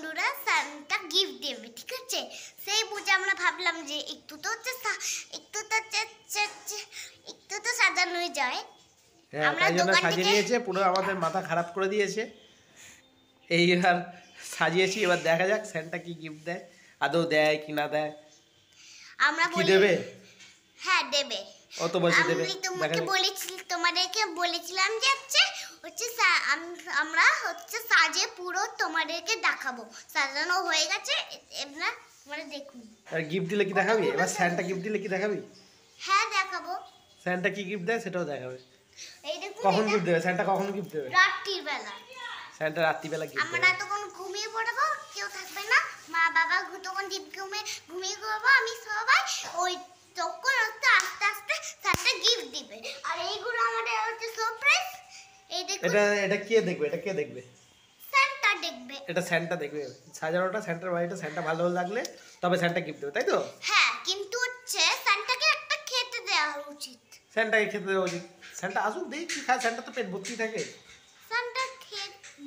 বন্ধুরা Santa gift দেবে, ঠিক আছে? সেই বুঝে আমরা ভাবলাম যে একটু তো সাজানো যায়। হ্যাঁ, আমরা তাই জন্য দোকান সাজিয়ে থেকে নিয়েছে, পুরো আমাদের মাথা খারাপ করে দিয়েছে। এইবার সাজিয়েছি, এবার দেখা যাক স্যান্টা কি গিফট দেয়, আদৌ দেয় কি না দেয়। আমরা কি দেবে? হ্যাঁ দেবে। ও তো বলছে দেবে। তোমাদেরকে বলেছিলাম যে আমরা সাজে পুরো তোমাদেরকে দেখাবো। সাজানো হয়ে গেছে, এবার তোমরা দেখুন। আর গিফট দিলে কি দেখাবি? এবার স্যান্টা গিফট দিলে কি দেখাবি? হ্যাঁ দেখাবো। স্যান্টা কি গিফট দেয় সেটাও দেখাবে। এই দেখুন, কখন গিফট দেবে স্যান্টা? কখন গিফট দেবে? রাত্রির বেলা। স্যান্টা রাত্রিবেলা গিফট আমরা দেবে। তখন ঘুমিয়ে পড়বো, কেউ থাকবে না, মা বাবা তখন ঘুমিয়ে পড়বো, আমি সবাই ওই তখন আস্তে আস্তে সাথে গিফট দিবে। আর এইগুলো আমাদের হচ্ছে সারপ্রাইজ। এই দেখুন, এটা কে দেখবে? এটা কে দেখবে? সান্টা দেখবে। এটা স্যান্টা দেখবে। সাজানোটা স্যান্টার বাড়িটা স্যান্টা ভালো লাগলে তবে স্যান্টা গিফট দেবে, তাই তো? হ্যাঁ, কিন্তু সান্টাকে একটা খেতে দেওয়া উচিত। স্যান্টাকে খেতে দেওয়া উচিত। স্যান্টা আসুক, দেখি কি খায়। স্যান্টা তো পেট ভর্তি থাকে। সান্টা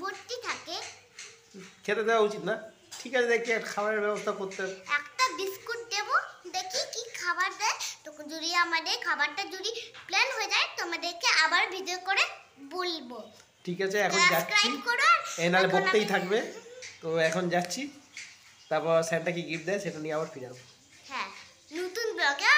ভর্তি থাকে। খেতে দেওয়া উচিত না? ঠিক আছে, দেখি একটা খাবারের ব্যবস্থা করতে হবে। একটা বিস্কুট দেবো, দেখি কি খাবার দেয়। তখন যদি আমাদের খাবারটা যদি প্ল্যান হয়ে যায় তোমাদেরকে আবার ভিডিও করে বলবো। ঠিক আছে, এখন যাচ্ছি। সাবস্ক্রাইব করো। নাহলে বকতেই থাকবে। তো এখন যাচ্ছি, তারপর স্যান্টা কি গিফট দেয় সেটা নিয়ে আবার ফিরে আসবো। হ্যাঁ, নতুন ব্লগে